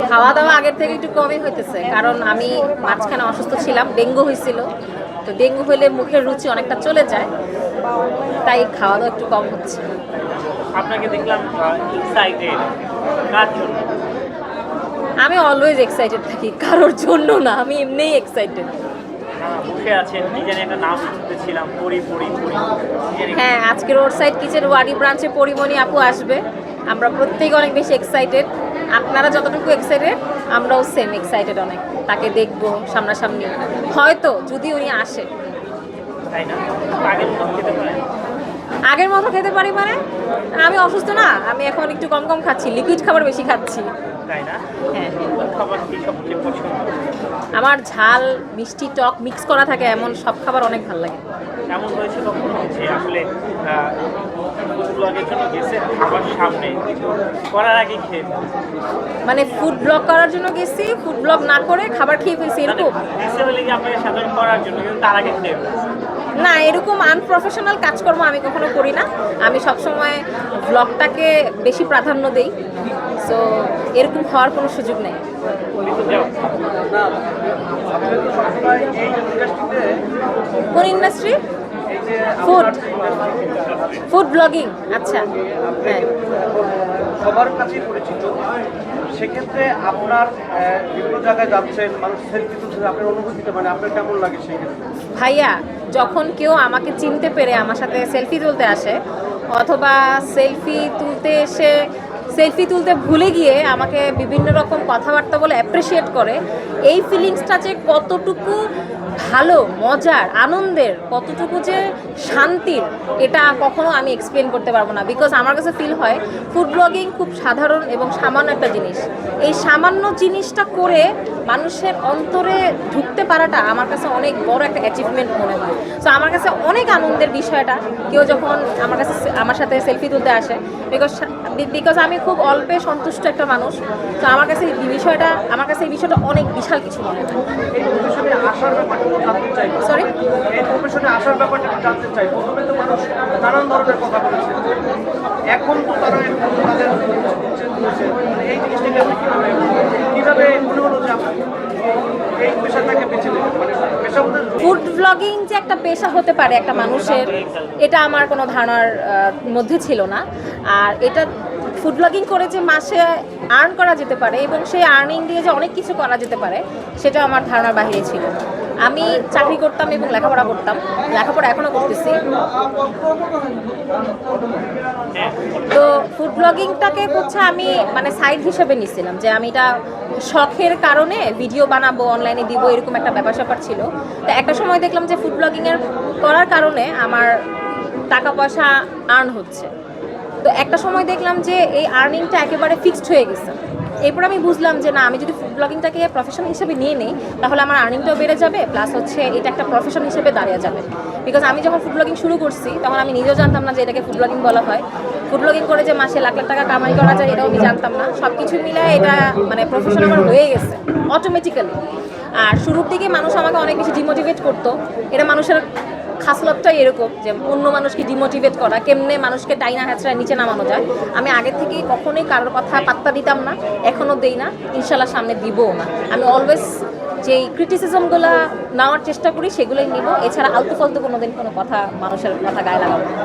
খাওয়া দাওয়া আগের থেকে একটু কমই হইতেছে, কারণ আমি মাঝখানে অসুস্থ ছিলাম, ডেঙ্গু হয়েছিল। তো ডেঙ্গু হলে মুখের রুচি অনেকটা চলে যায়, তাই খাওয়া দাওয়া একটু কম হচ্ছে। আপনাকে দেখলাম এক্সাইটেড, কার জন্য? আমি অলওয়েজ এক্সাইটেড থাকি, কারোর জন্য না, আমি এমনিই এক্সাইটেড। বসে আছেন, কি জানি একটা নাম শুনতেছিলাম, পরি পরি পরি। হ্যাঁ, আজকে রোড সাইড কিচেন ওয়ারি ব্রাঞ্চে পরিমণি আপু আসবে। আমরা প্রত্যেকে অনেক বেশি এক্সাইটেড। আপনারা যতটুকু এক্সাইটেড, আমরাও সেম এক্সাইটেড অনেক। তাকে দেখবো সামনাসামনি, হয়তো যদি উনি আসে। তাই না? আগের মতো খেতে পারেন? আগের মতো খেতে পারি মানে? আমি অসুস্থ না, আমি এখন একটু কম কম খাচ্ছি, লিকুইড খাবার বেশি খাচ্ছি। তাই না? হ্যাঁ, কোন খাবার কি সবচেয়ে পছন্দ? আমার ঝাল মিষ্টি টক মিক্স করা থাকে এমন সব খাবার অনেক ভালো লাগে। এমন হয়েছে কখনো যে আসলে ফুড ব্লগের জন্য গেছে খাবার সামনে কিন্তু করার আগে খেয়ে মানে ফুড ব্লগ করার জন্য গেছি, ফুড ব্লগ না করে খাবার খেয়ে ফেলছি, এরকম? গেছে হলে কি আপনাকে সাধারণ করার জন্য, কিন্তু তার আগে খেয়ে ফেলছে? না, এরকম আনপ্রফেশনাল কাজকর্ম আমি কখনো করি না। আমি সবসময় ব্লগটাকে বেশি প্রাধান্য দেই। সো এরকম হওয়ার কোনো সুযোগ নেই। কোন ইন্ডাস্ট্রি? Food food blogging. আচ্ছা, হ্যাঁ। সবার কাছেই পরিচিত। সেক্ষেত্রে আপনার বিভিন্ন জায়গায় যাচ্ছেন, মানুষ সেলফি তুলছে, আপনার অনুভূতিটা মানে আপনার কেমন লাগে সেই ক্ষেত্রে? ভাইয়া, যখন কেউ আমাকে চিনতে পেরে আমার সাথে সেলফি তুলতে আসে, অথবা সেলফি তুলতে ভুলে গিয়ে আমাকে বিভিন্ন রকম কথাবার্তা বলে অ্যাপ্রিসিয়েট করে, এই ফিলিংসটা যে কতটুকু ভালো, মজার, আনন্দের, কতটুকু যে শান্তির, এটা কখনো আমি এক্সপ্লেন করতে পারবো না। বিকজ আমার কাছে ফিল হয় ফুড ব্লগিং খুব সাধারণ এবং সামান্য একটা জিনিস। এই সামান্য জিনিসটা করে মানুষের অন্তরে ঢুকতে পারাটা আমার কাছে অনেক বড় একটা অ্যাচিভমেন্ট মনে হয়। সো আমার কাছে অনেক আনন্দের বিষয়টা কেউ যখন আমার সাথে সেলফি তুলতে আসে, বিকজ আমি খুব অল্পে সন্তুষ্ট একটা মানুষ। তো আমার কাছে এই বিষয়টা অনেক বিশাল কিছু মনে হয়। এই প্রফেশনে আসার ব্যাপারটা জানতে চাই। সরি? এই প্রফেশনে আসার ব্যাপারটা জানতে চাই। প্রথমে তো মানুষ নানান ধরনের কথা বলেছে, এখন তো তারা একটু তাদের মানে এই জিনিসটাকে আপনি কীভাবে মনে হলো যে আপনি এই পেশাটাকে বেছে নেবেন? মানে পেশা বলতে ফুড ব্লগিং যে একটা পেশা হতে পারে একটা মানুষের, এটা আমার কোনো ধারণার মধ্যে ছিল না। আর এটা ফুড ব্লগিং করে যে মাসে আর্ন করা যেতে পারে এবং সেই আর্নিং দিয়ে যে অনেক কিছু করা যেতে পারে, সেটা আমার ধারণার বাইরে ছিল। আমি চাকরি করতাম এবং লেখাপড়া করতাম, লেখাপড়া এখনও করতেছি। তো ফুড ব্লগিংটাকে হচ্ছে আমি মানে সাইড হিসেবে নিছিলাম, যে আমি এটা শখের কারণে ভিডিও বানাবো, অনলাইনে দিব, এরকম একটা ব্যাপার স্যাপার ছিল। তো একটা সময় দেখলাম যে ফুড ব্লগিংয়ের করার কারণে আমার টাকা পয়সা আর্ন হচ্ছে। তো একটা সময় দেখলাম যে এই আর্নিংটা একেবারে ফিক্সড হয়ে গেছে। এরপর আমি বুঝলাম যে না, আমি যদি ফুড ব্লগিংটাকে প্রফেশন হিসেবে নিয়ে নিই, তাহলে আমার আর্নিংটাও বেড়ে যাবে, প্লাস হচ্ছে এটা একটা প্রফেশন হিসেবে দাঁড়িয়ে যাবে। বিকজ আমি যখন ফুড ব্লগিং শুরু করছি, তখন আমি নিজেও জানতাম না যে এটাকে ফুড ব্লগিং বলা হয়। ফুড ব্লগিং করে যে মাসে লাখ লাখ টাকা কামাই করা যায়, এটাও আমি জানতাম না। সব কিছু মিলে এটা মানে প্রফেশন আমার হয়ে গেছে অটোমেটিক্যালি। আর শুরুর দিকে মানুষ আমাকে অনেক বেশি ডিমোটিভেট করতো। এটা মানুষের খাসলতটাই এরকম, যে অন্য মানুষকে ডিমোটিভেট করা, কেমনে মানুষকে টাইনা হ্যাচড়ায় নিচে নামানো যায়। আমি আগে থেকেই কখনোই কারোর কথা পাত্তা দিতাম না, এখনও দেই না, ইনশাল্লাহ সামনে দিবও না। আমি অলওয়েজ যেই ক্রিটিসিজমগুলো নেওয়ার চেষ্টা করি সেগুলোই নিব, এছাড়া আলতু ফালতু কোনোদিন কোনো কথা, মানুষের কথা গায়ে লাগাবো না।